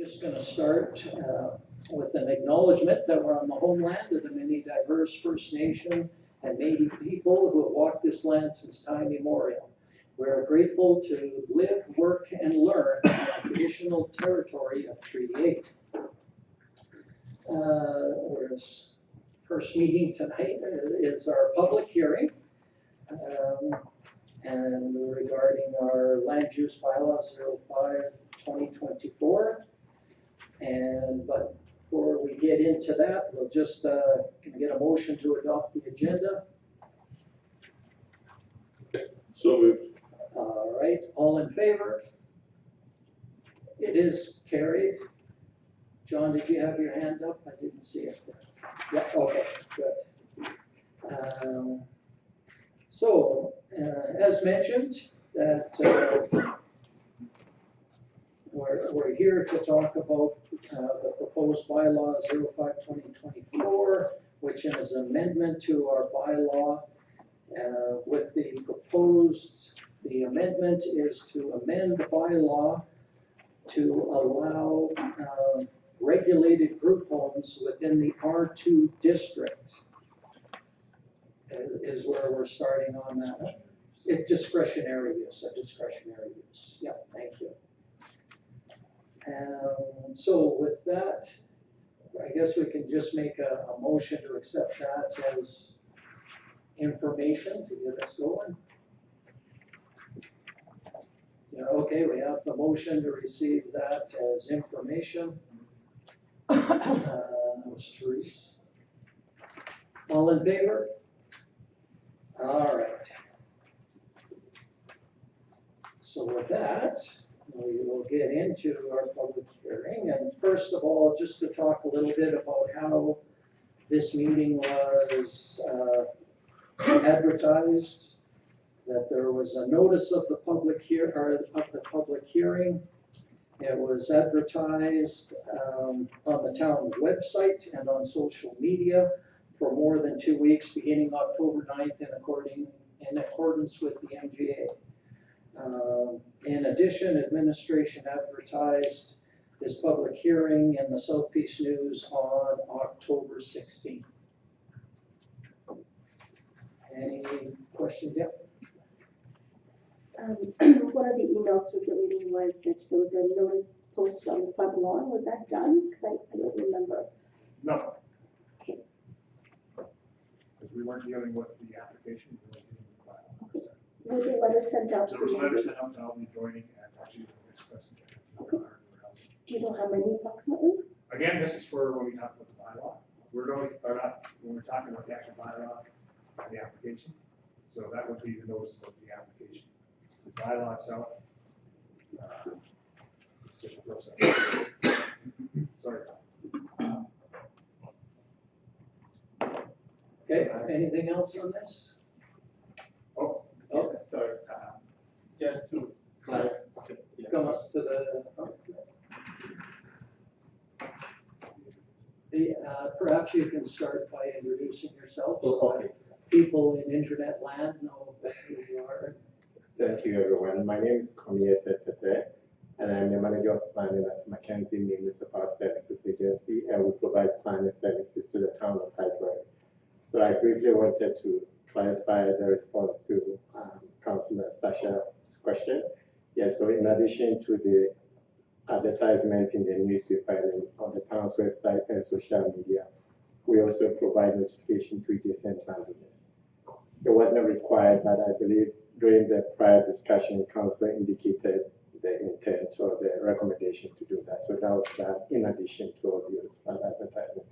just going to start with an acknowledgement that we're on the homeland of the many diverse First Nation and Métis people who have walked this land since time immemorial. We are grateful to live, work, and learn on the traditional territory of Treaty 8. Our first meeting tonight is our public hearing and regarding our land use bylaws 05/2024. But before we get into that, we'll just can I get a motion to adopt the agenda? So moved. All right, all in favor? It is carried. John, did you have your hand up? I didn't see it. Yeah, okay, good. As mentioned, that we're here to talk about the proposed bylaw 05/2024, which is an amendment to our bylaw. With the amendment is to amend the bylaw to allow regulated group homes within the R2 district. Is where we're starting on that. It's discretionary use, Yeah, thank you. So with that, I guess we can just make a motion to accept that as information to get us going. Yeah, okay, we have the motion to receive that as information. That was Therese. All in favor? All right. So with that, we will get into our public hearing. And first of all, just to talk a little bit about how this meeting was advertised, that there was a notice of the public hearing. It was advertised on the town website and on social media for more than 2 weeks, beginning October 9th, in accordance with the MGA. In addition, administration advertised this public hearing in the South Peace News on October 16th. Any questions yet? One of the emails circulating was that there was a notice posted on the front lawn. Was that done? Because I don't remember. No. Okay. Because we weren't dealing with the application, we were dealing with the bylaw. Okay. Was the letter sent out to There was a letter members? sent out to all the adjoining and actually expressed intent. Okay. Do you know how many approximately? Again, this is for when we talk about the bylaw. We're going, or not, when we're talking about the actual bylaw, the application. So that would be the notice of the application. The bylaw itself, it's just a process. Sorry. Okay, anything else on this? Oh, Oh, So, just to clarify. come up to the front. Perhaps you can start by introducing yourself. So Okay. people in internet land know who you are. Thank you, everyone. My name is Komiye Tete, and I'm the manager of planning at Mackenzie Municipal Services Agency, and we provide planning services to the town of Highbury. So I briefly wanted to clarify the response to Councillor Sasha's question. Yeah, so in addition to the advertisement in the newspaper and on the town's website and social media, we also provide notification to adjacent landowners. It wasn't required, but I believe during the prior discussion, Councillor indicated the intent or the recommendation to do that. So that was that in addition to all the other stuff advertising.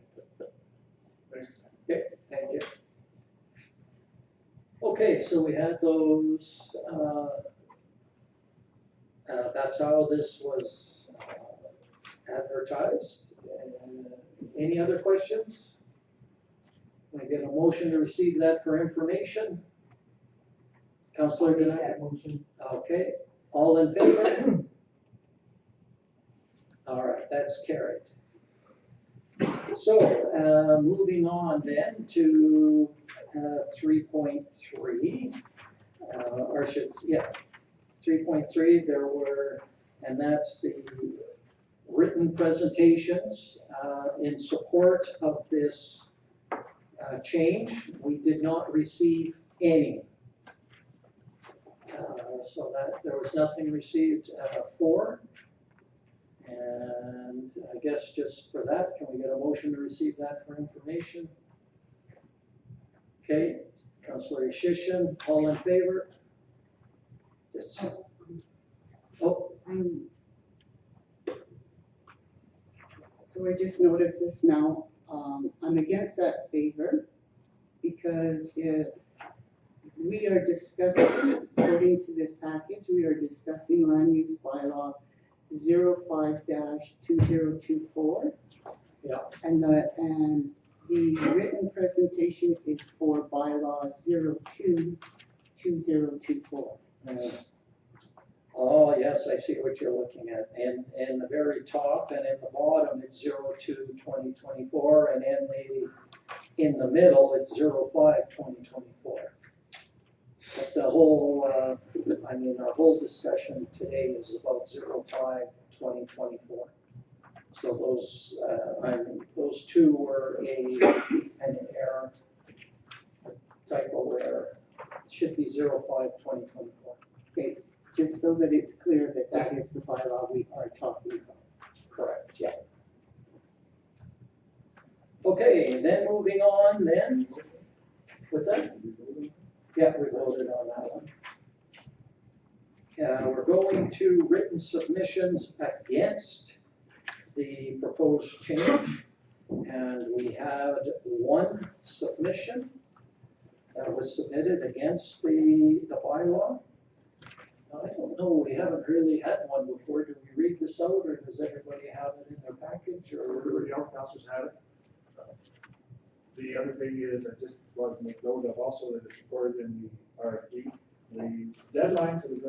thanks. Okay, thank you. Okay, so we had those, that's how this was advertised. Any other questions? Can I get a motion to receive that for information? Councillor Denied? motion. Okay, all in favor? All right, that's carried. So, moving on then to 3.3, or should, yeah, 3.3, there were, and that's the written presentations in support of this change. We did not receive any. So that there was nothing received for. And I guess just for that, can we get a motion to receive that for information? Okay, Councillor Shishin, all in favor? Oh, So I just noticed this now, I'm against that favor, because if we are discussing, according to this package, we are discussing land use bylaw 05-2024. Yeah. And the written presentation is for bylaw 02-2024. oh, yes, I see what you're looking at. And in the very top and in the bottom, it's 02-2024, and in the middle, it's 05-2024. But the whole, our whole discussion today is about 05-2024. So those two were an error, a typo error. It should be 05-2024. Okay, just so that it's clear that that is the bylaw we are talking about. Correct, yeah. Okay, then moving on then. What's that? Yeah, we voted on that one. We're going to written submissions against the proposed change. And we had one submission that was submitted against the bylaw. Now, I don't know, we haven't really had one before. Do we read this out, or does everybody have it in their package, or? Everybody else, councilors have it. The other thing is, I just wanted to make note of also that it's reported in the RFD. The deadline for the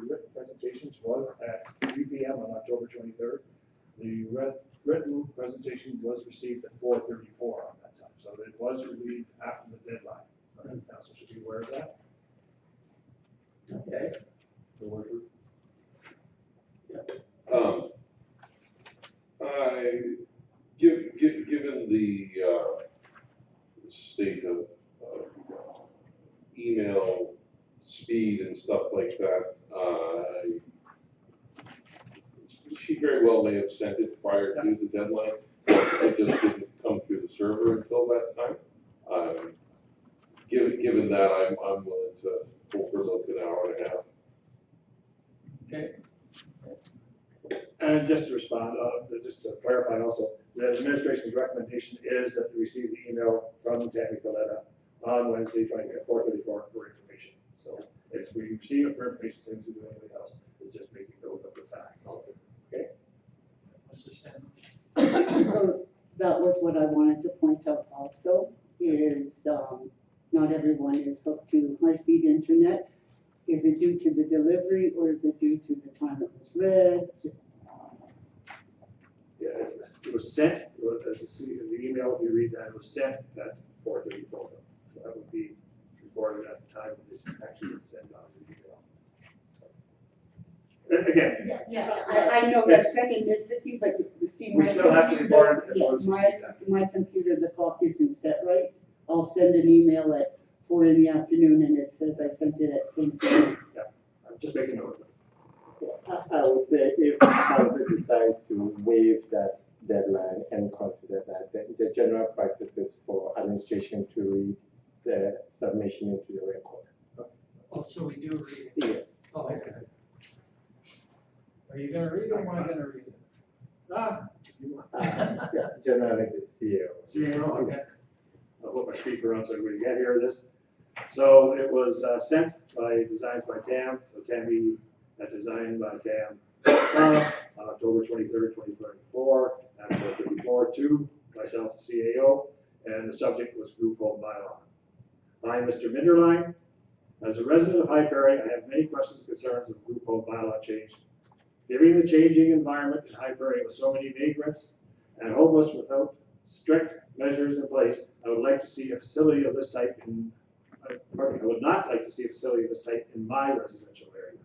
written presentations was at 3 p.m. on October 23rd. The written presentation was received at 4:34 on that time, so it was received after the deadline. Council should be aware of that. Okay. Given the state of email speed and stuff like that, she very well may have sent it prior to the deadline. It just didn't come through the server until that time. Given that, I'm willing to overlook an hour and a half. Okay. And just to respond, just to clarify also, the administration's recommendation is that we receive the email from Tammy Coletta on Wednesday, trying to get 4:34 for information. So it's, we receive it for information, same as we do anything else, it's just making note of the fact. Okay? Mr. Stanley. So that was what I wanted to point out also, is not everyone is hooked to high-speed internet. Is it due to the delivery, or is it due to the time it was read? Yeah, it was sent, as you see in the email, if you read that, it was sent at 4:34. So that would be reported at the time of this actually sent out the email. And again, I know that's kind of nitpicky, but you see, we my still have to computer, report it. yeah, my computer, the clock isn't set right. I'll send an email at 4 in the afternoon and it says I sent it at 10 p.m. I'm just making note of it. I would say if council decides to waive that deadline and consider that, the general practice is for administration to read the submission into the record. Oh, so we do read it? Yes. Oh, okay. Are you gonna read it, or am I gonna read it? Yeah, generally the CEO. Okay. I'll put my speaker on so everybody can hear this. So it was sent by Designs by TAM, so Tammy, designed by TAM on October 23rd, 2024, at 4:34 to myself, the CAO, and the subject was group home bylaw. I, Mr. Minderline, as a resident of High Prairie, I have many questions and concerns of group home bylaw change. Given the changing environment in High Prairie with so many vagrants and homeless without strict measures in place, I would like to see a facility of this type in, I would not like to see a facility of this type in my residential area.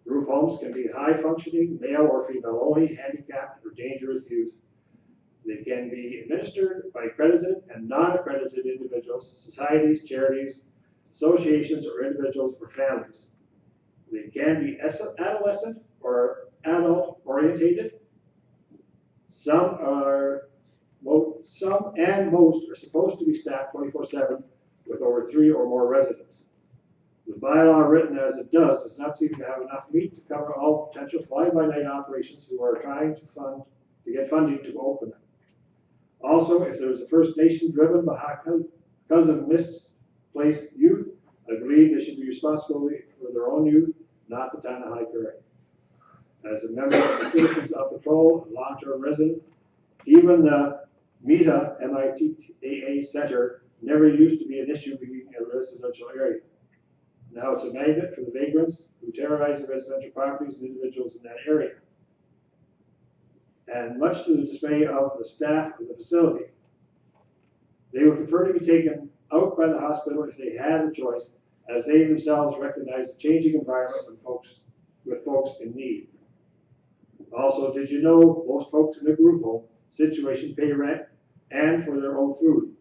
Group homes can be high-functioning, male or female only, handicapped, or dangerous youth. They can be administered by accredited and non-accredited individuals, societies, charities, associations, or individuals or families. They can be adolescent or adult orientated. Some and most are supposed to be staffed 24/7 with over 3 or more residents. The bylaw written as it does not seem to have enough meat to cover all potential fly-by-night operations who are trying to get funding to open them. Also, if there is a First Nation driven because of misplaced youth, I believe they should be responsible for their own youth, not the town of High Prairie. As a member of the Citizens of Patrol, a long-term resident, even the MITA, MITAA Center, never used to be an issue being a residential area. Now it's a magnet for the vagrants who terrorize the residential properties and individuals in that area. And much to the dismay of the staff of the facility, they would prefer to be taken out by the hospital if they had the choice, as they themselves recognize the changing environment with folks in need. Also, did you know most folks in a group home situation pay rent and for their own food?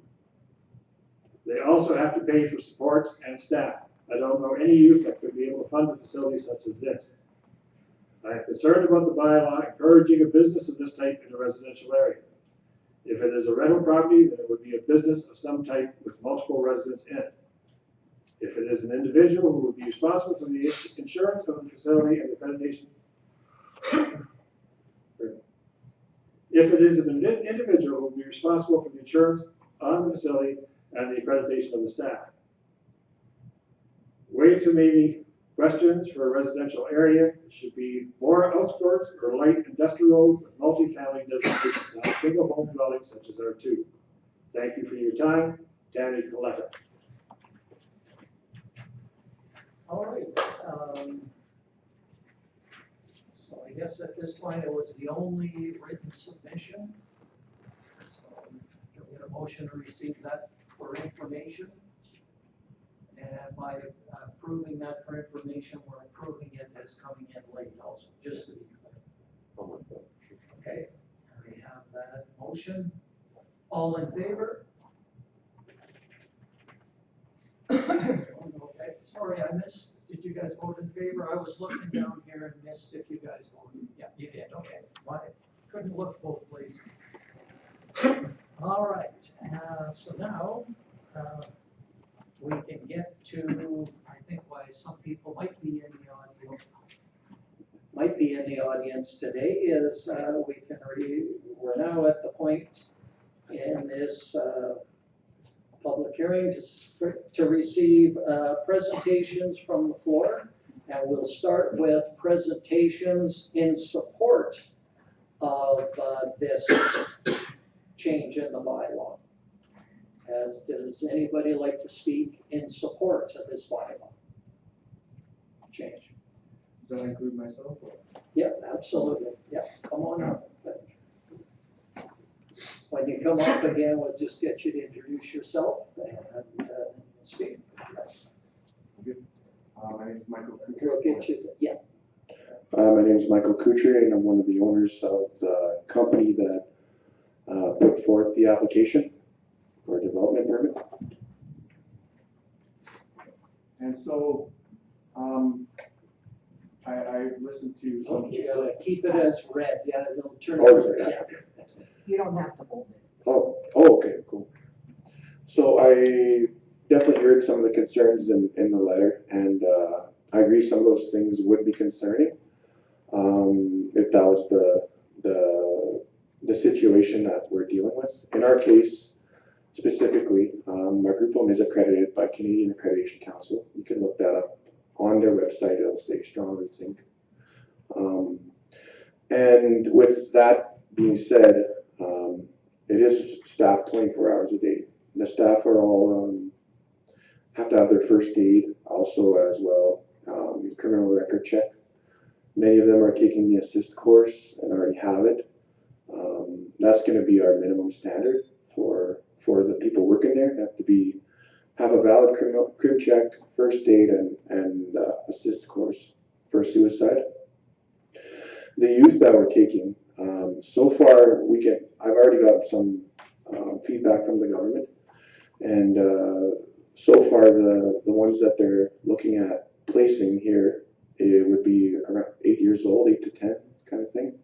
They also have to pay for supports and staff. I don't know any youth that could be able to fund a facility such as this. I am concerned about the bylaw encouraging a business of this type in a residential area. If it is a rental property, then it would be a business of some type with multiple residents in it. If it is an individual who would be responsible for the insurance of the facility and the accreditation. If it is an individual who would be responsible for the insurance on the facility and the accreditation of the staff. Way too many questions for a residential area. It should be more outskirts or light industrial with multi-family designation, not a single home dwelling such as R2. Thank you for your time. Tammy Coletta. All right. So I guess at this point it was the only written submission. So you'll get a motion to receive that for information. And by approving that for information, we're approving it as coming in late also, just to be clear. Okay, we have that motion. All in favor? Okay, sorry, I missed. Did you guys vote in favor? I was looking down here and missed if you guys voted. Yeah, you did. Okay, why? Couldn't look both places. All right, so now we can get to, I think, why some people might be in the audience today is we're now at the point in this public hearing to receive presentations from the floor. And we'll start with presentations in support of this change in the bylaw. Does anybody like to speak in support of this bylaw change? Does that include myself? Or? Yeah, absolutely. Yeah, come on up. When you come up again, we'll just get you to introduce yourself and speak. My name is Michael We'll Kucher. get you to, yeah. My name is Michael Kucher, and I'm one of the owners of the company that put forth the application for a development permit. And so, I listened to some. You gotta keep it as red, yeah, don't turn Oh, it. yeah. You don't have to hold it. Oh, okay, cool. So I definitely heard some of the concerns in the letter, and I agree some of those things would be concerning if that was the situation that we're dealing with. In our case, specifically, our group home is accredited by Canadian Accreditation Council. You can look that up on their website. It'll say Strong Roots Inc. And with that being said, it is staffed 24 hours a day. The staff are all have to have their first aid also as well, criminal record check. Many of them are taking the assist course and already have it. That's going to be our minimum standard for the people working there. They have a valid crim check, first aid, and assist course. for suicide. The youth that we're taking, so far I've already got some feedback from the government, and so far the ones that they're looking at placing here, it would be around 8 years old, 8 to 10 kind of thing.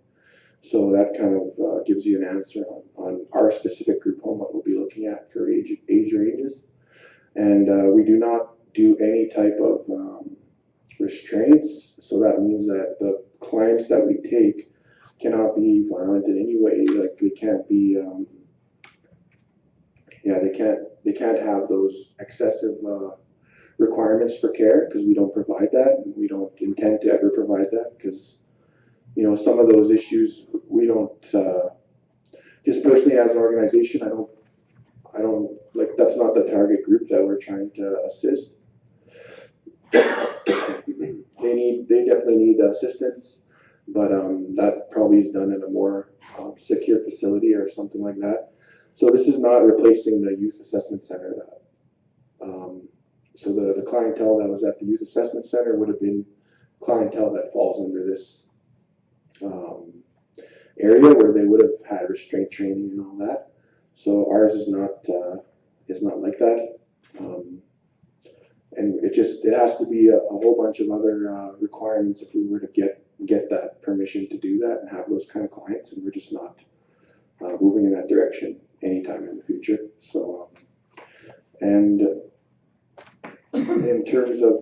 So that kind of gives you an answer on our specific group home, what we'll be looking at for age ranges. And we do not do any type of restraints. So that means that the clients that we take cannot be violent in any way. Like they can't be, they can't have those excessive requirements for care, because we don't provide that, and we don't intend to ever provide that, because some of those issues we don't. Just personally, as an organization, I don't like. That's not the target group that we're trying to assist. They definitely need assistance, but that probably is done in a more secure facility or something like that. So this is not replacing the youth assessment center. So the clientele that was at the youth assessment center would have been clientele that falls under this area, where they would have had restraint training and all that. So ours is not like that. And it has to be a whole bunch of other requirements if we were to get that permission to do that and have those kind of clients, and we're just not moving in that direction anytime in the future. So and in terms of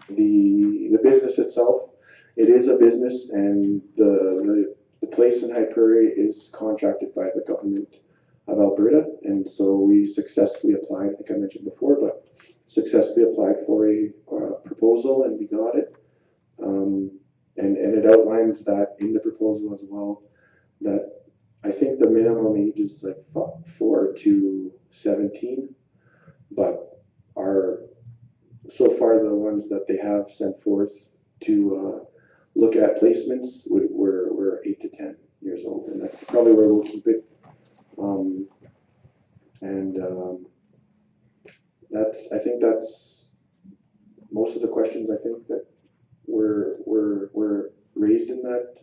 the business itself, it is a business, and the place in High Prairie is contracted by the government of Alberta, and so we successfully applied, I think I mentioned before, but successfully applied for a proposal, and we got it. And it outlines that in the proposal as well, that I think the minimum age is like 4 to 17, but so far the ones that they have sent forth to look at placements were 8 to 10 years old, and that's probably where we'll keep it. I think that's most of the questions I think that were raised in that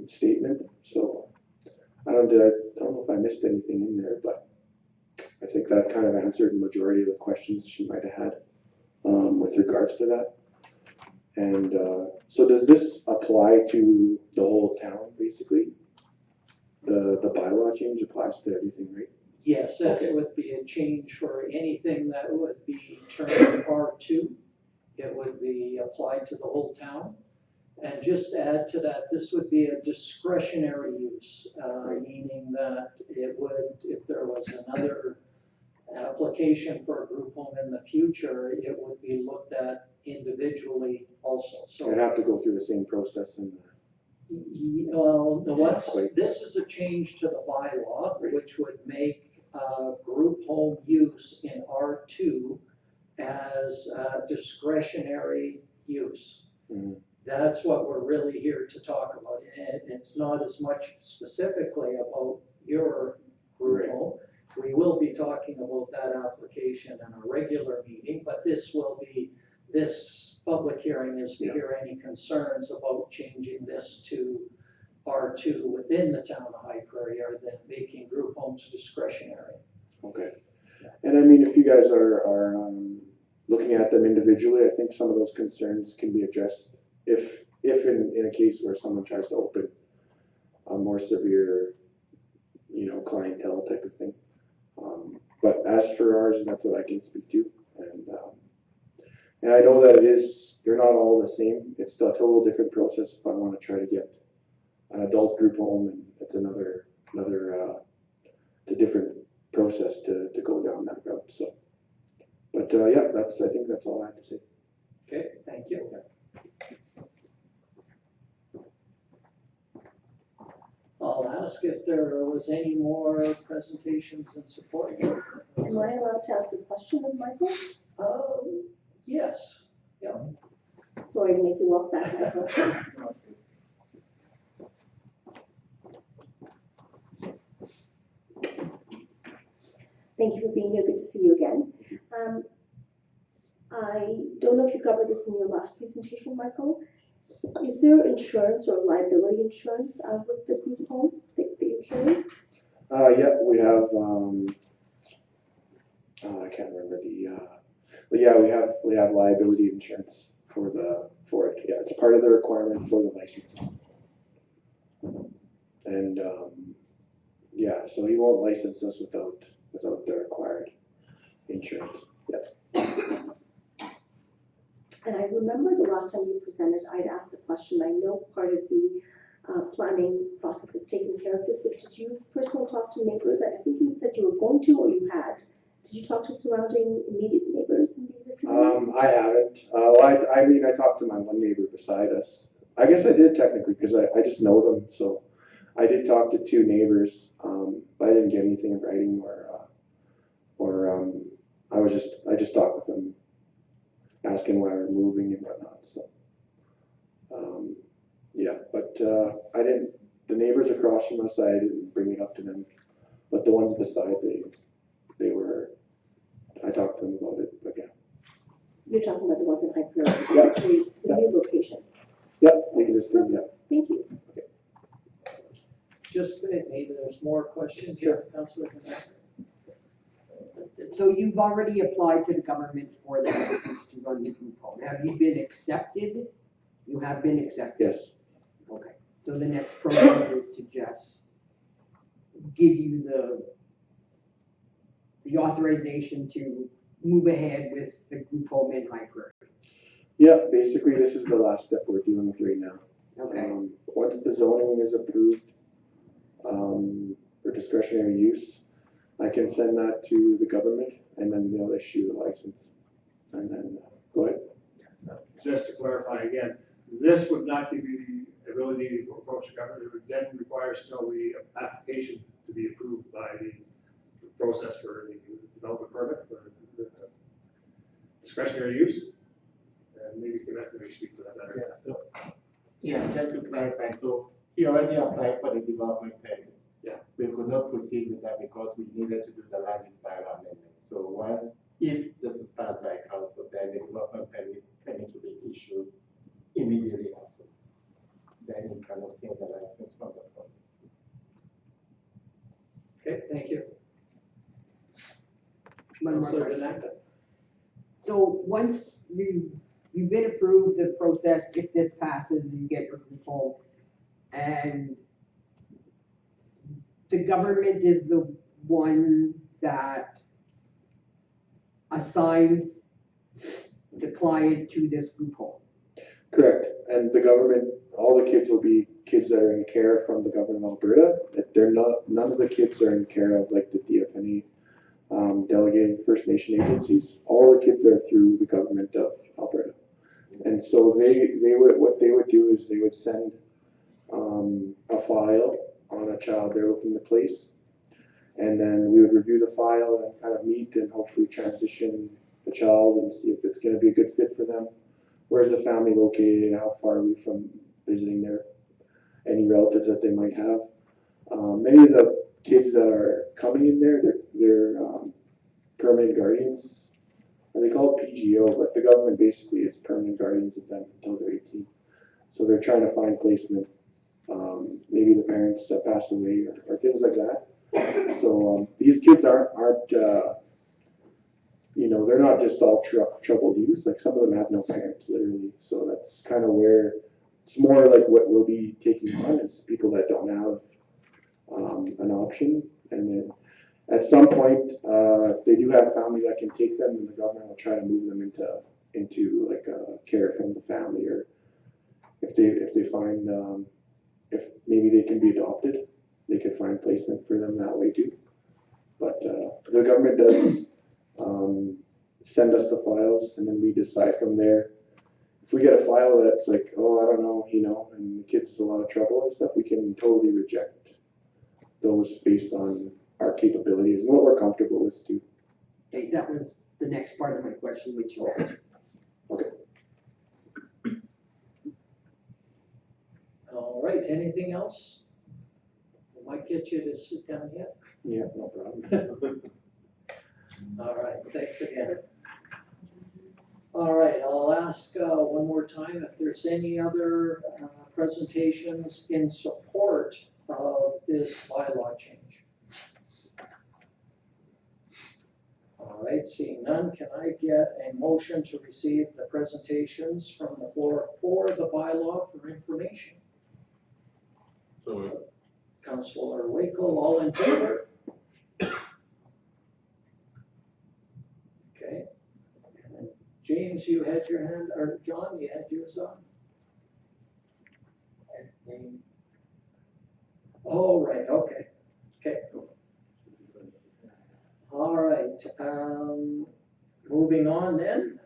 statement. So I don't know if I missed anything in there, but I think that kind of answered the majority of the questions she might have had with regards to that. And so does this apply to the whole town, basically? The bylaw change applies to everything, right? Yes, that Okay. would be a change for anything that would be termed R2. It would be applied to the whole town. And just to add to that, this would be a discretionary use, meaning that it would, if there was another application for a group home in the future, it would be looked at individually also. So You'd have to go through the same process and well, Quite. this is a change to the bylaw, which would make group home use in R2 as discretionary use. Mhm. That's what we're really here to talk about. And it's not as much specifically about your group Right. home. We will be talking about that application in a regular meeting, but this public hearing is to hear any concerns about changing this to R2 within the town of High Prairie, or then making group homes discretionary. Okay. And I mean, if you guys are looking at them individually, I think some of those concerns can be addressed if in a case where someone tries to open a more severe, clientele type of thing. But as for ours, that's what I can speak to. And I know that they're not all the same. It's a total different process if I want to try to get an adult group home, and it's it's a different process to go down that route. So, but yeah, I think that's all I have to say. Okay, thank you. I'll ask if there was any more presentations in support. Am I allowed to ask a question of Michael? Yes, yeah. Sorry to make you walk back, Michael. Thank you for being here. Good to see you again. I don't know if you covered this in your last presentation, Michael. Is there insurance or liability insurance with the group home that you carry? Yeah, we have, I can't remember but yeah, we have liability insurance for it. Yeah, it's part of the requirement for the license. And, yeah, so he won't license us without the required insurance. And I remember the last time you presented, I'd asked the question, I know part of the planning process is taking care of this, but did you personally talk to neighbors? I think you said you were going to, or you had. Did you talk to surrounding immediate neighbors in the vicinity? I haven't. I mean, I talked to my one neighbor beside us. I guess I did technically, because I just know them, so I did talk to two neighbors, but I didn't get anything in writing I just talked with them, asking why we're moving and whatnot, so. Yeah, but, the neighbors across from us, I didn't bring it up to them, but the ones beside, I talked to them about it, but yeah. You're talking about the ones in High Prairie, Yeah. the new location. Yep, existing, yeah. Thank you. Just maybe there's more questions. Sure. Councillor Kazan. So you've already applied to the government for the license to run the group home. Have you been accepted? You have been accepted? Yes. Okay, so the next process is to just give you the authorization to move ahead with the group home in High Prairie. Yeah, basically, this is the last step we're dealing with right now. Okay, Once the zoning is approved, for discretionary use, I can send that to the government, and then they'll issue the license. And then, go ahead. Just to clarify again, this would not give you the ability to approach the government. It would then require still the application to be approved by the process for the development permit for the discretionary use. And maybe you can actually speak to that better. Yeah, so, yeah, just to clarify, so he already applied for the development permit. Yeah. We could not proceed with that because we needed to do the land use bylaw amendment. So if this is passed by council, then the development permit will be issued immediately afterwards. Then you can obtain the license from the province. Okay, thank you. one more Councillor question. Kazan. So once you've been approved, the process, if this passes, you get your group home, and the government is the one that assigns the client to this group home. Correct, and the government, all the kids will be kids that are in care from the government of Alberta. None of the kids are in care of like the DFNE, delegated First Nation agencies. All the kids are through the government of Alberta. And so what they would do is they would send a file on a child they're looking to place, and then we would review the file and kind of meet and hopefully transition the child and see if it's going to be a good fit for them. Where's the family located? How far are we from visiting any relatives that they might have? Many of the kids that are coming in there, they're permanent guardians. They call it PGO, but the government basically is permanent guardians of them until they're 18. So they're trying to find placement. Maybe the parents passed away or things like that. So these kids aren't they're not just all troubled youth. Like some of them have no parents, literally. So that's kind of where it's more like what we'll be taking on is people that don't have an option. And then at some point, if they do have family that can take them, then the government will try to move them into like care from the family, or if they find if maybe they can be adopted, they can find placement for them that way too. But the government does send us the files, and then we decide from there. If we get a file that's like, oh, I don't know, and the kid's a lot of trouble and stuff, we can totally reject those based on our capabilities and what we're comfortable with too. Okay, that was the next part of my question, which you answered. Okay. All right, anything else? We might get you to sit down yet. Yeah, no problem. All right, thanks again. All right, I'll ask one more time if there's any other presentations in support of this bylaw change. All right, seeing none, can I get a motion to receive the presentations from the floor for the bylaw for information? So Councilor Wakel, all in favor? Okay. And then James, you had your hand, or John, you had yours on? Oh, right, okay. Okay. All right, moving on then,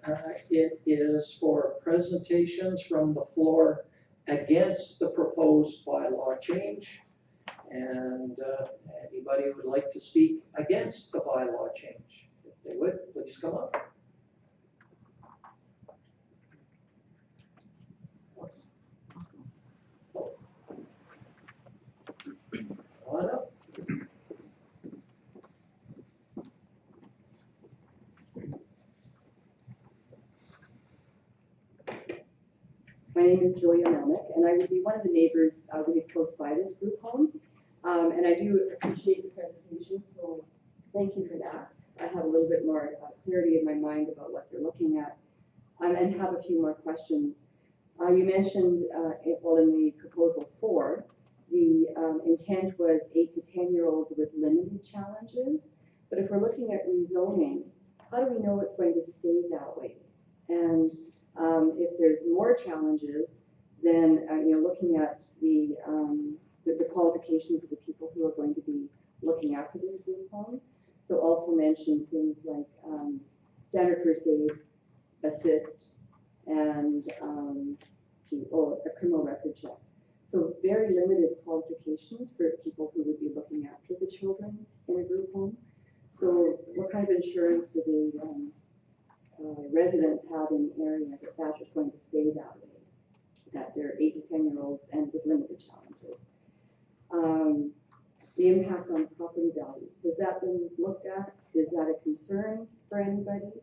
it is for presentations from the floor against the proposed bylaw change. And anybody who would like to speak against the bylaw change, if they would, please come up. Come on up. My name is Julia Melnick, and I would be one of the neighbors really close by this group home. And I do appreciate the presentation, so thank you for that. I have a little bit more clarity in my mind about what they're looking at, and have a few more questions. You mentioned, well, in the proposal 4, the intent was 8 to 10-year-olds with limited challenges. But if we're looking at rezoning, how do we know it's going to stay that way? And if there's more challenges, then looking at the qualifications of the people who are going to be looking after this group home. So also mention things like standard first aid, assist, and a criminal record check. So very limited qualifications for people who would be looking after the children in a group home. So what kind of insurance do the residents have in the area that that is going to stay that way, that they're 8 to 10-year-olds and with limited challenges? The impact on property values, has that been looked at? Is that a concern for anybody?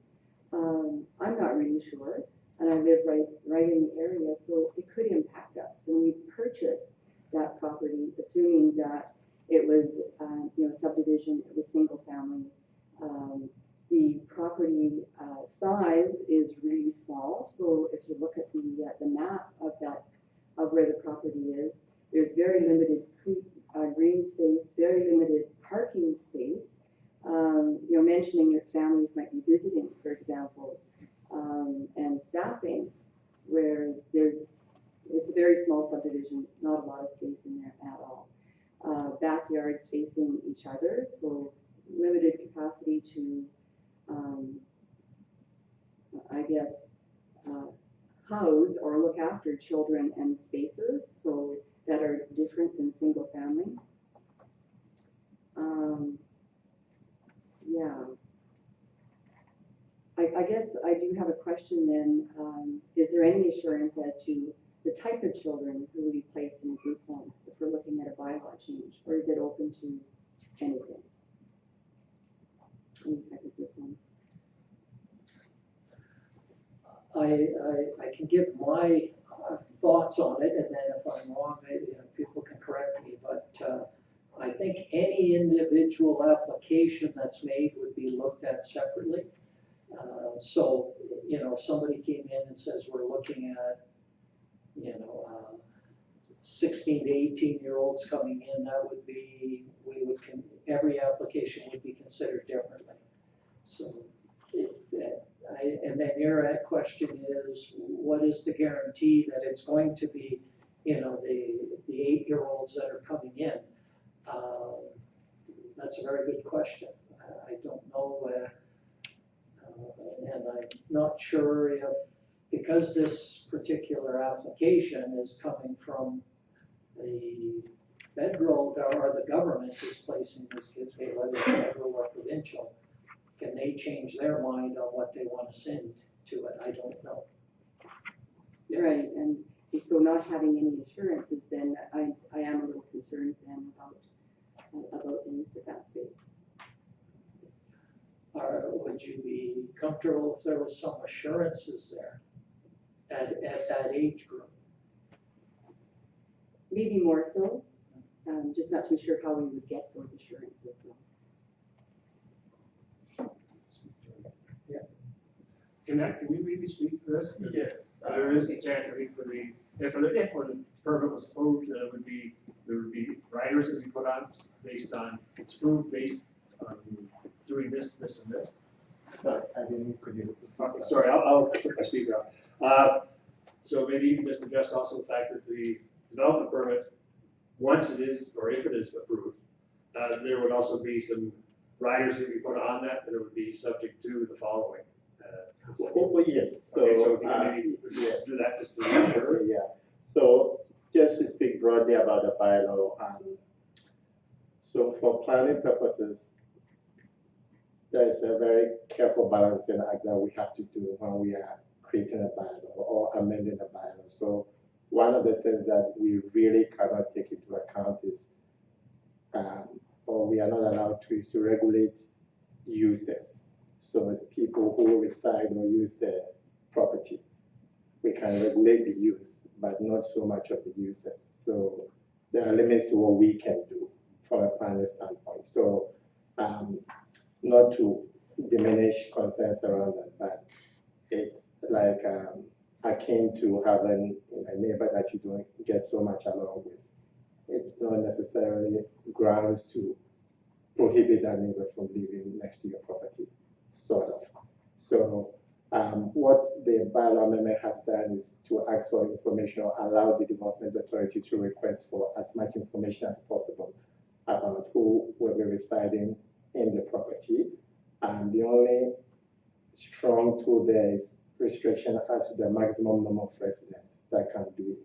I'm not really sure, and I live right in the area, so it could impact us. And we purchased that property assuming that it was, subdivision, it was single family. The property size is really small, so if you look at the map of where the property is, there's very limited green space, very limited parking space. Mentioning that families might be visiting, for example, and staffing, where it's a very small subdivision, not a lot of space in there at all. Backyards facing each other, so limited capacity to house or look after children and spaces, so that are different than single family. I guess I do have a question then. Is there any assurance as to the type of children who will be placed in a group home if we're looking at a bylaw change, or is it open to anything? Any type of group home? I can give my thoughts on it, and then if I'm wrong, maybe people can correct me, but I think any individual application that's made would be looked at separately. So, somebody came in and says, we're looking at, 16 to 18-year-olds coming in, that would be, every application would be considered differently. So, and then your question is, what is the guarantee that it's going to be, the 8-year-olds that are coming in? That's a very good question. I don't know, and I'm not sure if, because this particular application is coming from the federal, or the government is placing these kids, whether it's federal or provincial, can they change their mind on what they want to send to it? I don't know. Right, and so not having any assurances, then I am a little concerned then about the use of that space. Would would you be comfortable if there was some assurances there at that age group? Maybe more so, just not too sure how we would get those assurances. So. Can we maybe speak to this? Yes. There is a chance, I think, if the permit was approved, there would be riders that we put on based on, it's approved based on doing this, this, and this. Sorry, I didn't, could you? Okay, sorry, I'll put my speaker on. So maybe you can just address also the fact that the development permit, once it is, or if it is approved, there would also be some riders that we put on that would be subject to the following. Yes, so, Okay, so if you can maybe yes. do that just to be sure. Okay, yeah. So just to speak broadly about the bylaw, so for planning purposes, there is a very careful balancing act that we have to do when we are creating a bylaw or amending a bylaw. So one of the things that we really cannot take into account is, or we are not allowed to, is to regulate uses. So the people who reside or use the property, we can regulate the use, but not so much of the uses. So there are limits to what we can do from a planning standpoint. So not to diminish concerns around that, but it's like akin to having a neighbor that you don't get so much along with. It's not necessarily grounds to prohibit that neighbor from living next to your property, sort of. So what the bylaw amendment has done is to ask for information or allow the development authority to request for as much information as possible about who will be residing in the property. And the only strong tool there is restriction as to the maximum number of residents that can be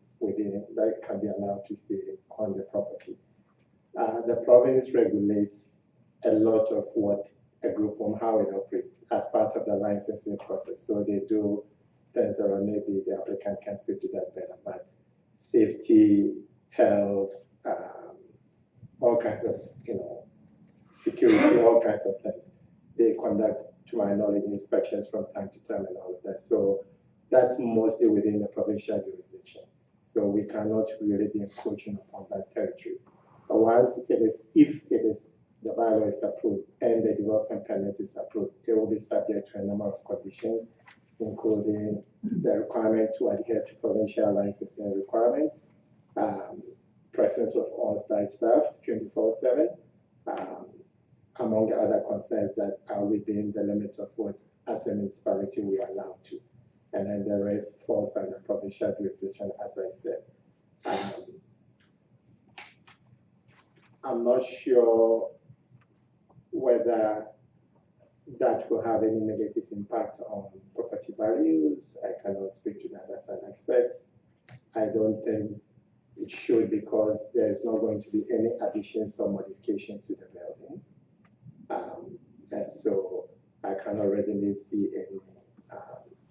allowed to stay on the property. The province regulates a lot of what a group home, how it operates as part of the licensing process. So they do things that are, maybe the applicant can speak to that better, but safety, health, all kinds of, security, all kinds of things. They conduct, to my knowledge, inspections from time to time and all of that. So that's mostly within the provincial jurisdiction. So we cannot really be encroaching upon that territory. But once if the bylaw is approved and the development permit is approved, it will be subject to a number of conditions, including the requirement to adhere to provincial licensing requirements, presence of on-site staff 24/7, among other concerns that are within the limits of what as a municipality we are allowed to. And then the rest falls under provincial jurisdiction, as I said. I'm not sure whether that will have any negative impact on property values. I cannot speak to that as an expert. I don't think it should, because there is not going to be any additions or modifications to the building. And so I cannot readily see any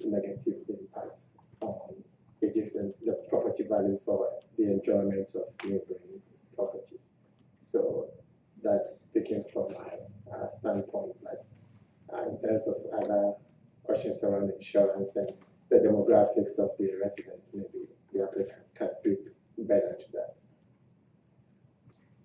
negative impact on the property values or the enjoyment of neighboring properties. So that's speaking from my standpoint. But in terms of other questions around insurance and the demographics of the residents, maybe the applicant can speak better to that.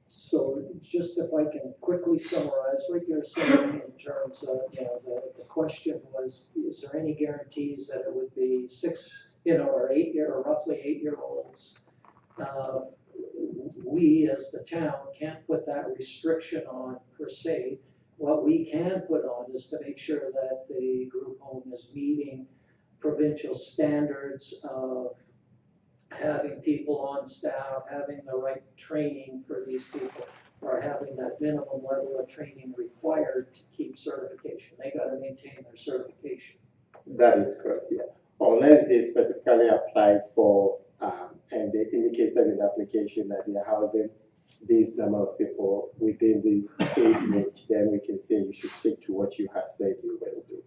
So just if I can quickly summarize what you're saying in terms of, the question was, is there any guarantees that it would be 6, or 8-year or roughly 8-year-olds? We as the town can't put that restriction on per se. What we can put on is to make sure that the group home is meeting provincial standards of having people on staff, having the right training for these people, or having that minimum level of training required to keep certification. They got to maintain their certification. That is correct, yeah. Unless they specifically applied for, and they indicated in the application that they are housing this number of people within this age range, then we can say you should stick to what you have said you will do.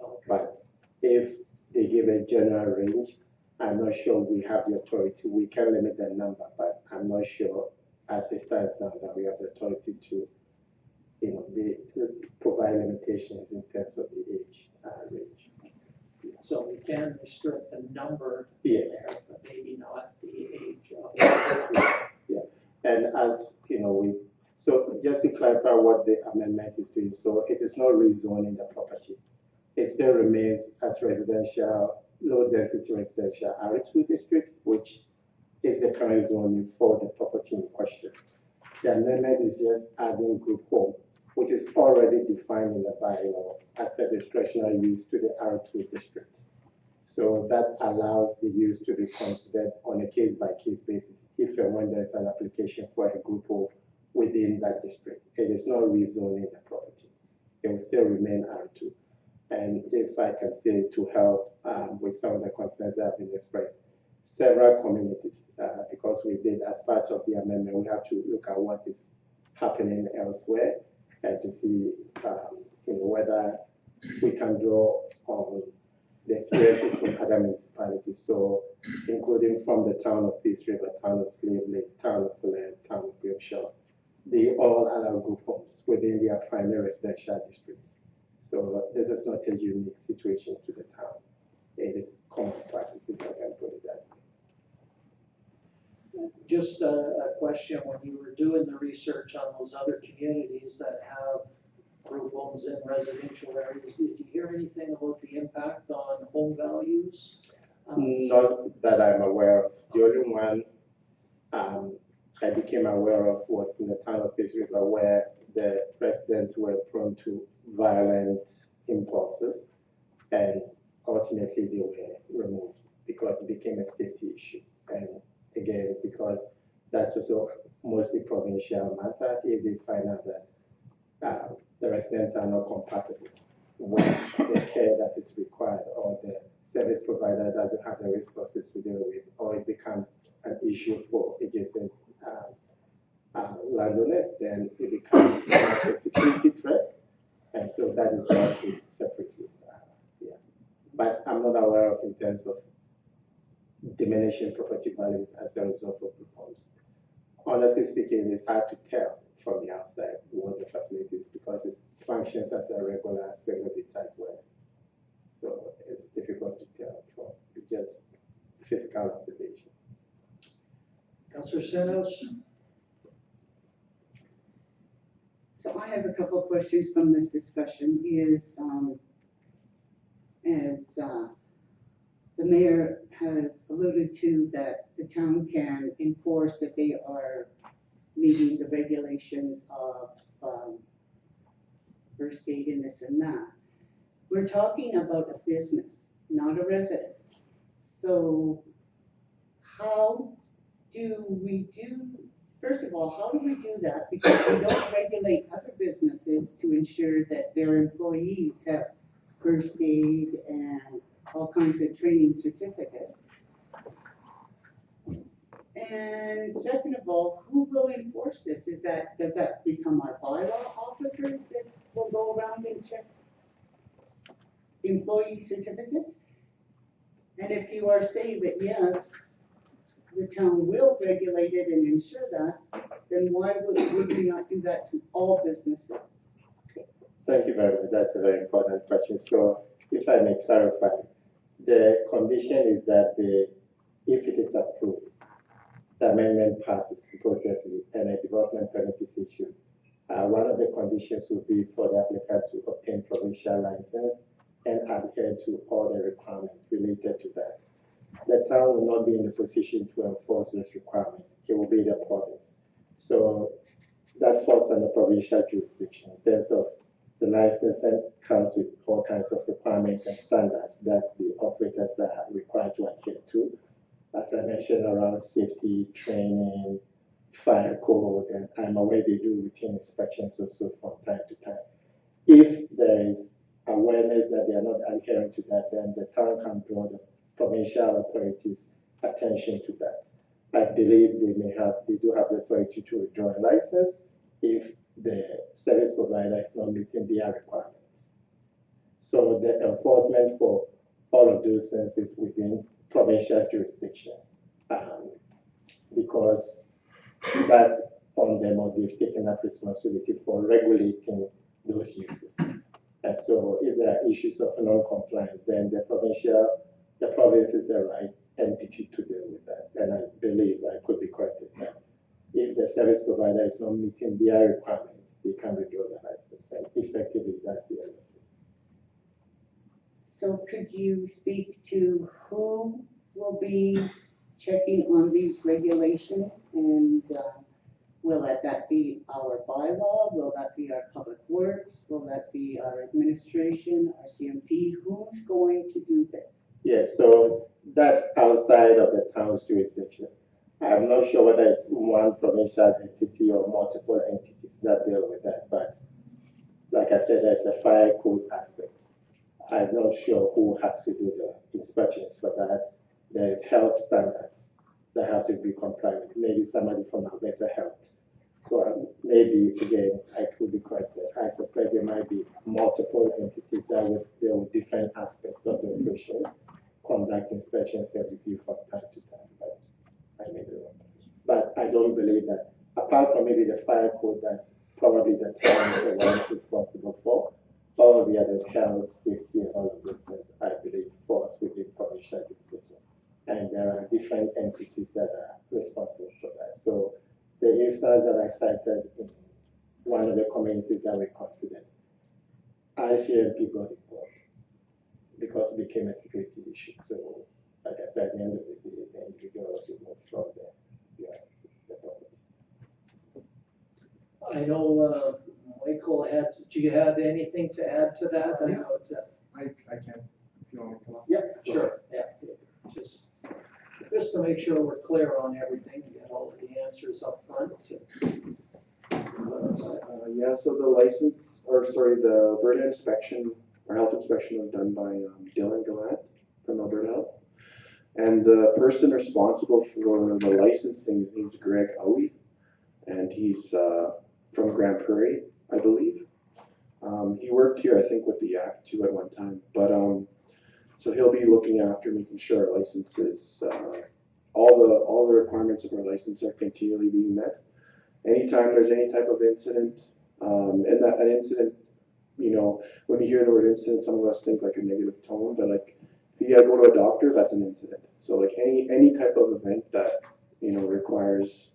Okay. But if they give a general range, I'm not sure we have the authority. We can limit the number, but I'm not sure as it stands now that we have the authority to provide limitations in terms of the age range. So we can restrict the number Yes. there, but maybe not the age of it. And as so just to clarify what the amendment is doing, so it is not rezoning the property. It still remains as residential, low density residential R2 district, which is the current zoning for the property in question. The amendment is just adding group home, which is already defined in the bylaw as a discretionary use to the R2 district. So that allows the use to be considered on a case-by-case basis if and when there is an application for a group home within that district. It is not rezoning the property. It will still remain R2. And if I can say to help with some of the concerns that have been expressed, several communities, because we did as part of the amendment, we have to look at what is happening elsewhere and to see whether we can draw on the experiences from other municipalities, so including from the town of Peace River, town of Slave Lake, town of Fulham, town of Grimshaw. They all allow group homes within their primary residential districts. So this is not a unique situation to the town. It is common practice, if I can put it that way. Just a question, when you were doing the research on those other communities that have group homes in residential areas, did you hear anything about the impact on home values? Not that I'm aware of. The only one I became aware of was in the town of Peace River, where the residents were prone to violent impulses, and ultimately they were removed because it became a safety issue. And again, because that's also mostly provincial matter, if they find out that the residents are not compatible with the care that is required, or the service provider doesn't have the resources to deal with, or it becomes an issue for adjacent landowners, then it becomes a security threat, and so that is dealt with separately. But I'm not aware of in terms of diminishing property values as a result of group homes. Honestly speaking, it's hard to tell from the outside what the facility is because it functions as a regular single-day type well. So it's difficult to tell from just physical observation. Councillor Senos? So I have a couple of questions from this discussion. The mayor has alluded to that the town can enforce that they are meeting the regulations of first aid and this and that. We're talking about a business, not a residence. So how do we first of all, how do we do that? Because we don't regulate other businesses to ensure that their employees have first aid and all kinds of training certificates. And second of all, who will enforce this? Does that become our bylaw officers that will go around and check employee certificates? And if you are saying that yes, the town will regulate it and ensure that, then why would we not do that to all businesses? Thank you very much. That's a very important question. So if I may clarify, the condition is that if it is approved, the amendment passes supposedly and a development permit is issued. One of the conditions would be for the applicant to obtain provincial license and adhere to all the requirements related to that. The town will not be in the position to enforce those requirements. It will be the province. So that falls under provincial jurisdiction in terms of the licensing comes with all kinds of requirements and standards that the operators are required to adhere to. As I mentioned, around safety, training, fire code, and I'm aware they do routine inspections also from time to time. If there is awareness that they are not adhering to that, then the town can draw the provincial authorities' attention to that. I believe they do have the authority to withdraw a license if the service provider is not meeting their requirements. So the enforcement for all of those things is within provincial jurisdiction, because that's on them, or they've taken up responsibility for regulating those uses. And so if there are issues of non-compliance, then the province is the right entity to deal with that. And I believe I could be corrected that if the service provider is not meeting their requirements, they can withdraw the license. And effectively, that's the end of it. So could you speak to who will be checking on these regulations? And will that be our bylaw? Will that be our public works? Will that be our administration, our CMP? Who's going to do this? Yes, so that's outside of the town's jurisdiction. I'm not sure whether it's one provincial entity or multiple entities that deal with that, but like I said, there's a fire code aspect. I'm not sure who has to do the inspection for that. There's health standards that have to be complied with, maybe somebody from Alberta Health. So maybe, again, I could be corrected. I suspect there might be multiple entities that would deal with different aspects of the operations, conduct inspections and review from time to time, but I may be wrong. But I don't believe that, apart from maybe the fire code that probably the town is the one responsible for, all of the others, health, safety, and all of those things, I believe, falls within provincial jurisdiction. And there are different entities that are responsible for that. So the instance that I cited in one of the communities that we considered, ICMP got involved because it became a security issue. So, like I said, at the end of the day, the individuals removed from the property. I know, Michael do you have anything to add to that? I know it's, I can, if you want me to come up. yeah, sure, yeah, just to make sure we're clear on everything, get all of the answers up front. Yeah, so the Alberta inspection, or health inspection was done by Dylan Gallant from Alberta Health. And the person responsible for the licensing, his name's Greg Owie, and he's from Grand Prairie, I believe. He worked here, I think, with the Act too at one time, but so he'll be looking after making sure our licenses, all the requirements of our license are continually being met. Anytime there's any type of incident, and that an incident, you know, when you hear the word incident, some of us think like a negative tone, but like if you gotta go to a doctor, that's an incident. So like any type of event that, you know, requires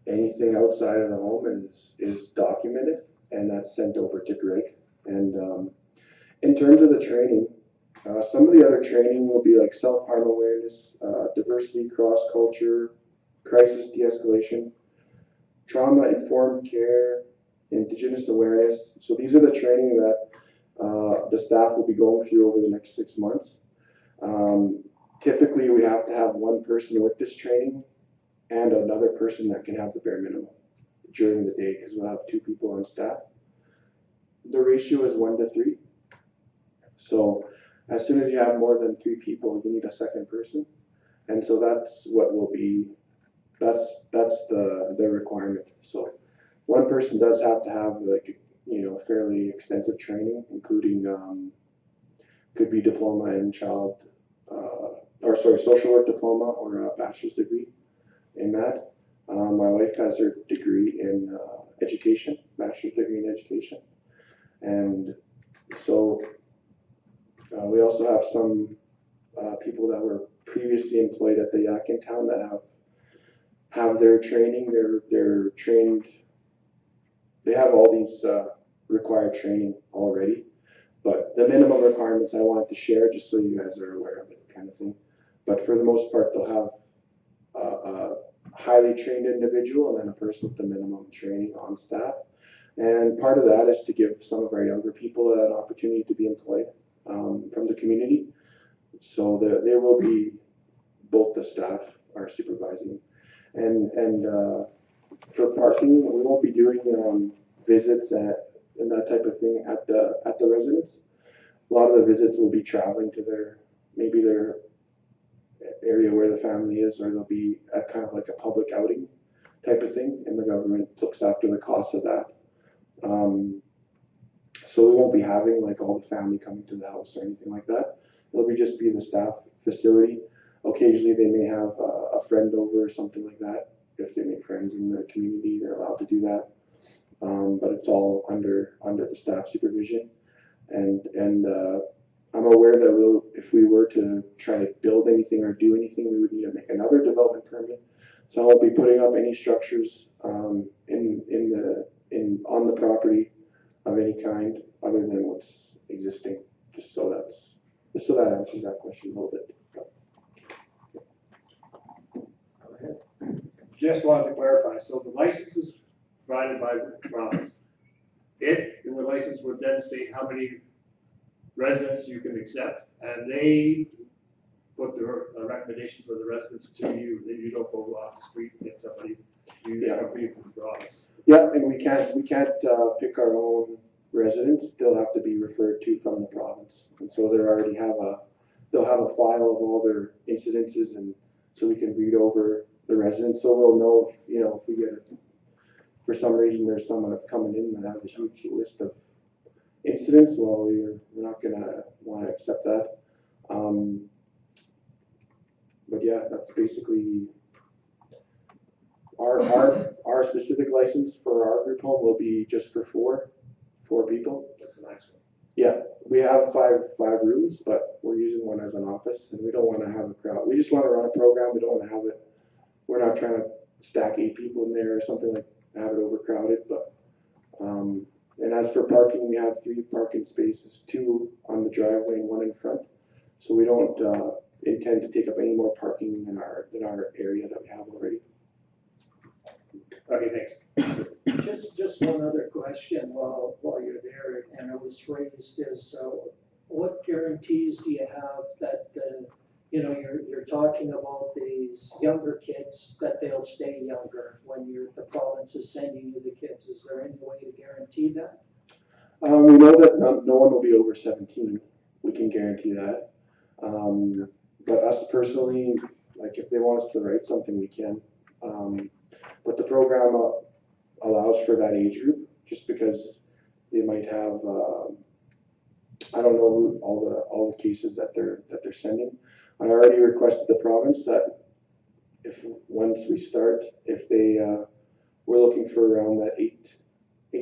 anything outside of the home is documented, and that's sent over to Greg. And in terms of the training, some of the other training will be like self-harm awareness, diversity, cross-culture, crisis de-escalation, trauma-informed care, Indigenous awareness. So these are the training that the staff will be going through over the next 6 months. Typically, we have to have one person with this training and another person that can have the bare minimum during the day, because we'll have 2 people on staff. The ratio is 1 to 3. So as soon as you have more than 3 people, you need a second person. And so that's what will be, that's the requirement. So one person does have to have, like, you know, fairly extensive training, including could be diploma in social work diploma or a bachelor's degree in that. My wife has her degree in education, bachelor's degree in education. And so we also have some people that were previously employed at the Yak in town that have their training. They're trained. They have all these required training already, but the minimum requirements I wanted to share just so you guys are aware of it, kind of thing. But for the most part, they'll have a highly trained individual and then a person with the minimum training on staff. And part of that is to give some of our younger people an opportunity to be employed from the community. So there will be both the staff are supervising. And for parking, we won't be doing visits and that type of thing at the residence. A lot of the visits will be traveling to their area where the family is, or they'll be at kind of like a public outing type of thing, and the government looks after the cost of that. So we won't be having like all the family coming to the house or anything like that. It'll just be the staff facility. Occasionally they may have a friend over or something like that if they make friends in the community, they're allowed to do that. But it's all under the staff supervision. And I'm aware that if we were to try to build anything or do anything, we would need to make another development permit. So I won't be putting up any structures on the property of any kind other than what's existing. Just so that answers that question a little bit. Just wanted to clarify, so the license is provided by the province. It, in the license, would then state how many residents you can accept, and they put the recommendation for the residents to you, that you don't go off the street and get somebody, you have people from the province. Yeah, and we can't pick our own residents. They'll have to be referred to from the province, and so they'll have a file of all their incidences, and so we can read over the residents, so we'll know if we get for some reason there's someone that's coming in that has a huge list of incidents. Well, we're not gonna want to accept that. But yeah, that's basically our specific license for our group home will be just for four people. That's the next one. Yeah, we have five rooms, but we're using one as an office, and we don't want to have a crowd. We just want to run a program. We don't want to have it. We're not trying to stack 8 people in there or something like have it overcrowded. But and as for parking, we have 3 parking spaces, 2 on the driveway and 1 in front. So we don't intend to take up any more parking than our area that we have already. Okay, thanks. Just one other question while you're there, and it was raised is, what guarantees do you have that, you're talking about these younger kids, that they'll stay younger when the province is sending you the kids? Is there any way to guarantee that? We know that no one will be over 17. We can guarantee that. But us personally, like if they want us to write something, we can. But the program allows for that age group, just because they might have, I don't know all the cases that they're sending. I already requested the province that once we start, if we're looking for around that 8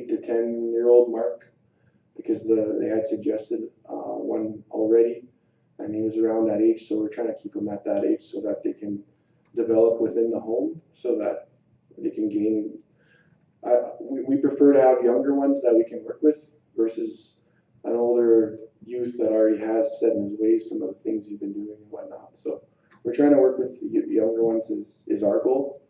to 10-year-old mark, because they had suggested one already, and he was around that age, so we're trying to keep them at that age so that they can develop within the home, so that they can gain. We prefer to have younger ones that we can work with versus an older youth that already has set in his ways some of the things he's been doing and whatnot. So we're trying to work with the younger ones is our goal.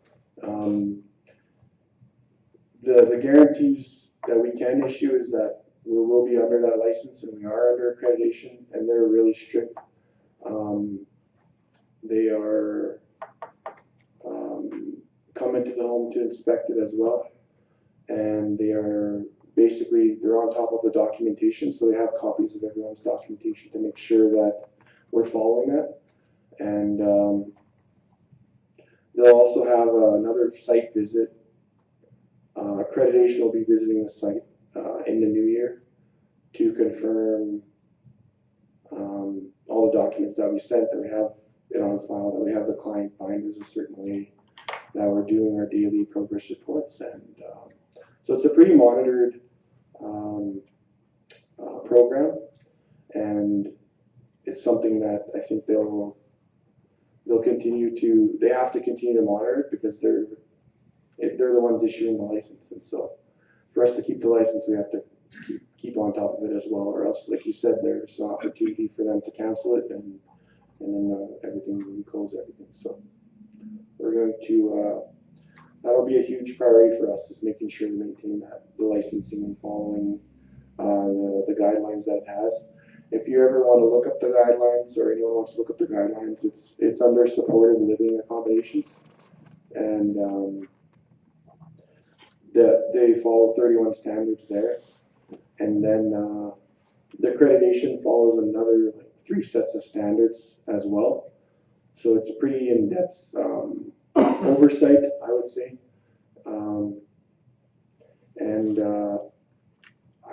The guarantees that we can issue is that we will be under that license, and we are under accreditation, and they're really strict. They are coming to the home to inspect it as well, and they're on top of the documentation, so they have copies of everyone's documentation to make sure that we're following that. And they'll also have another site visit. Accreditation will be visiting the site in the new year to confirm all the documents that we sent, that we have it on file, that we have the client binders a certain way, that we're doing our daily progress reports. And so it's a pretty monitored program, and it's something that I think they'll continue to, they have to continue to monitor it, because they're the ones issuing the license. And so for us to keep the license, we have to keep on top of it as well, or else, like you said, there's an opportunity for them to cancel it, and then everything will close everything. So we're going to that'll be a huge priority for us, is making sure to maintain the licensing and following the guidelines that it has. If you ever want to look up the guidelines, or anyone wants to look up the guidelines, it's under supported living accommodations, and they follow 31 standards there, and then the accreditation follows another 3 sets of standards as well. So it's a pretty in-depth oversight, I would say.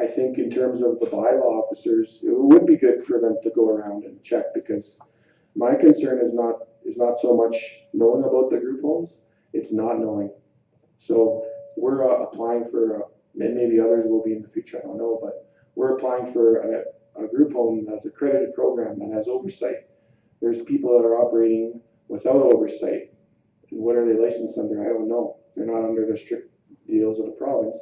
I think in terms of the bylaw officers, it would be good for them to go around and check, because my concern is not so much knowing about the group homes, it's not knowing. So we're applying for, and maybe others will be in the future, I don't know, but we're applying for a group home that's accredited program that has oversight. There's people that are operating without oversight. And what are they licensed under? I don't know. They're not under the strict deals of the province.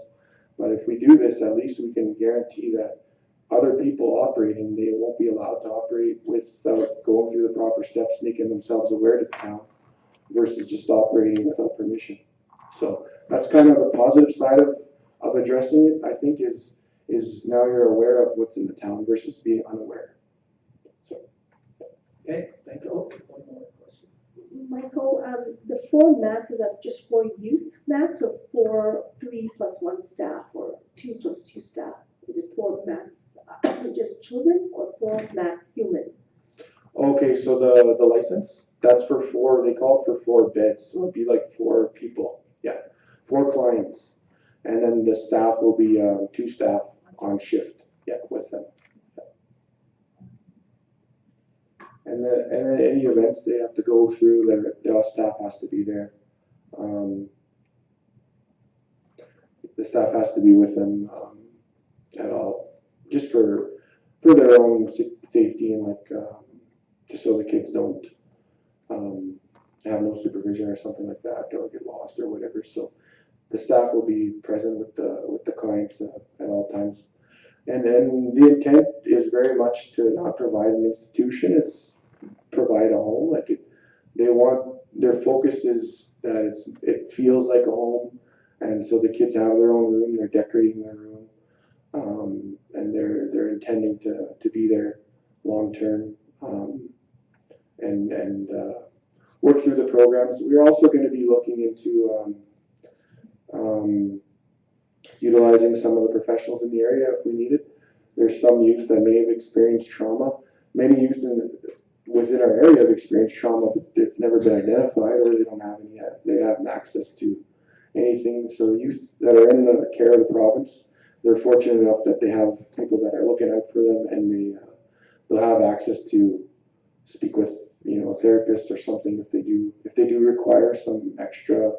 But if we do this, at least we can guarantee that other people operating, they won't be allowed to operate without going through the proper steps, making themselves aware to the town, versus just operating without permission. So that's kind of the positive side of addressing it, I think, is now you're aware of what's in the town versus being unaware. So. Okay, thank you. Oh, one more question. Michael, the 4 mats, is that just for youth mats or for 3 + 1 staff or 2 + 2 staff? Is it 4 mats just children or 4 mats humans? Okay, so the license, that's for 4, they call it for 4 beds, so it'd be like 4 people, yeah, 4 clients. And then the staff will be 2 staff on shift, yeah, with them. And then any events they have to go through, their staff has to be there. The staff has to be with them at all, just for their own safety and like just so the kids don't have no supervision or something like that, or get lost or whatever. So the staff will be present with the clients at all times. And then the intent is very much to not provide an institution, it's provide a home. Like they want, their focus is that it feels like a home, and so the kids have their own room, they're decorating their room, and they're intending to be there long term, and work through the programs. We're also going to be looking into utilizing some of the professionals in the area if we need it. There's some youth that may have experienced trauma. Many youth within our area have experienced trauma, but it's never been identified, or they don't have any. They haven't access to anything. So youth that are in the care of the province, they're fortunate enough that they have people that are looking out for them, and they'll have access to speak with a therapist or something if they do require some extra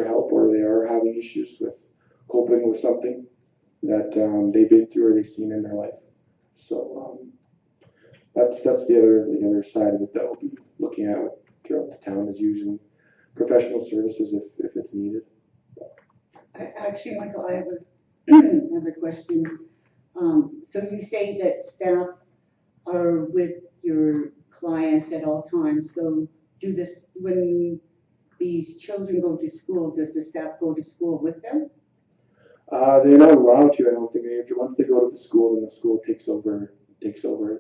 help, or they are having issues with coping with something that they've been through or they've seen in their life. So that's the other side of it that we'll be looking at throughout the town, is using professional services if it's needed. Actually, Michael, I have another question. So you say that staff are with your clients at all times. So when these children go to school, does the staff go to school with them? They're not allowed to. I don't think once they go to the school, then the school takes over.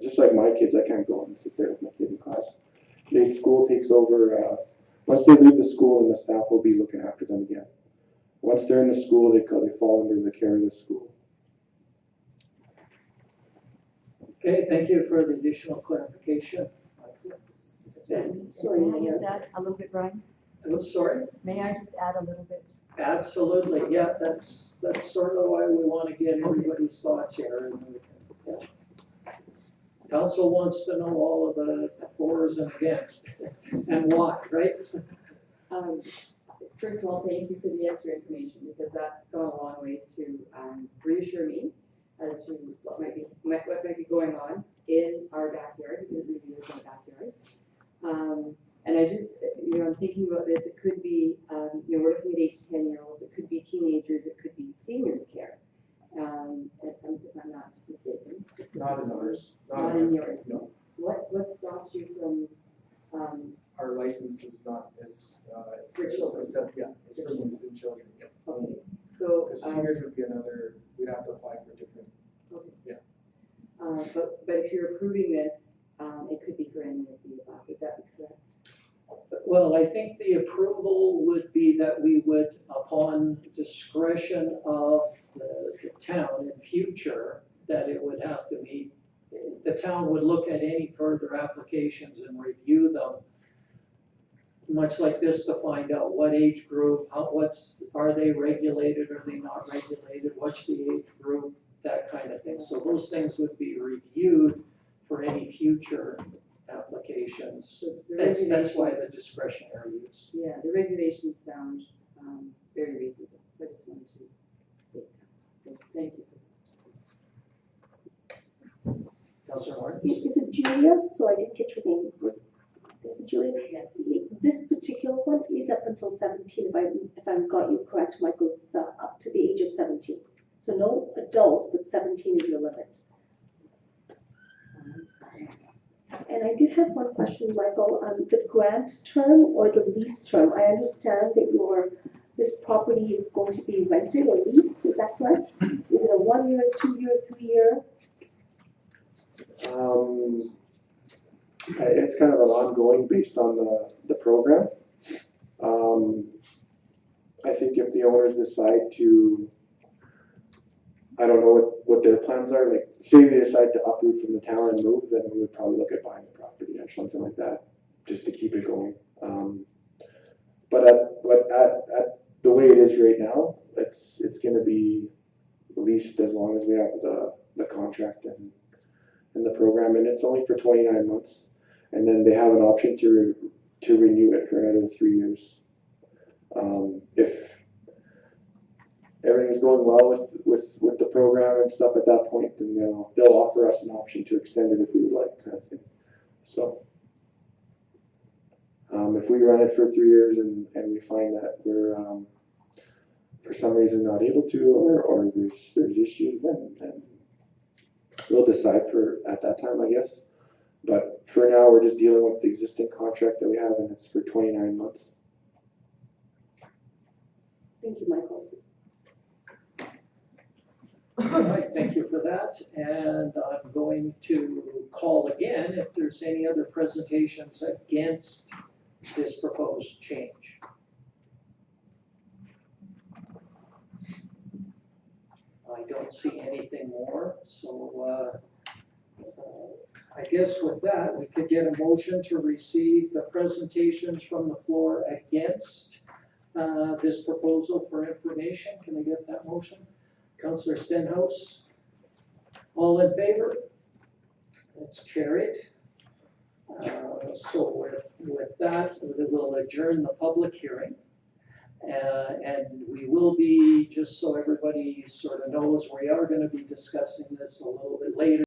Just like my kids, I can't go and sit there with my kid in class. The school takes over. Once they leave the school, and the staff will be looking after them again. Once they're in the school, they fall under the care of the school. Okay, thank you for the additional clarification. Sorry, May I just add a little bit, Brian? I'm sorry? May I just add a little bit? Absolutely, yeah, that's sort of why we want to get everybody's thoughts here. Yeah. Council wants to know all of the fors and against, and why, right? First of all, thank you for the extra information, because that's gone a long ways to reassure me as to what might be going on in our backyard, because we do this in the backyard. And I just, I'm thinking about this, it could be, we're looking at 8 to 10-year-olds, it could be teenagers, it could be seniors care, if I'm not mistaken. Not in ours. Not in yours. No. What stops you from, Our license is not this, it's For children. Yeah, it's for youth and children, yeah. okay, so, The seniors would be another, we'd have to apply for different, okay. yeah. But if you're approving this, it could be for any of the above, would that be correct? Well, I think the approval would be that we would, upon discretion of the town in future, that it would have to meet, the town would look at any further applications and review them, much like this, to find out what age group, are they regulated, are they not regulated, what's the age group, that kind of thing. So those things would be reviewed for any future application. recommendations. So the That's why the regulations- discretionary use. Yeah, the regulations sound, very reasonable, so I just wanted to state that. So thank you. Councillor Martin? Is it Julia? So I didn't get your name. Is it Julia? Yes. This particular one is up until 17, if I've got you correct, Michael, it's up to the age of 17. So no adults, but 17 is your limit. And I did have one question, Michael, the grant term or the lease term. I understand that this property is going to be rented or leased, is that correct? Is it a 1 year, 2 year, 3 year? It's kind of an ongoing based on the program. I think if the owners decide to, I don't know what their plans are, like, say they decide to uproot from the town and move, then we would probably look at buying the property or something like that, just to keep it going. But at the way it is right now, it's gonna be leased as long as we have the contract and the program, and it's only for 29 months. And then they have an option to renew it for another 3 years. If everything's going well with the program and stuff at that point, then they'll offer us an option to extend it if we would like, kind of thing. So if we run it for 3 years and we find that we're for some reason not able to, or there's issues, then we'll decide at that time, I guess. But for now, we're just dealing with the existing contract that we have, and it's for 29 months. Thank you, Michael. All right, thank you for that. And I'm going to call again if there's any other presentations against this proposed change. I don't see anything more, so I guess with that, we could get a motion to receive the presentations from the floor against this proposal for information. Can I get that motion? Councillor Stenhouse, all in favor? That's carried. So with that, we'll adjourn the public hearing. And we will be, just so everybody sort of knows, we are going to be discussing this a little bit later.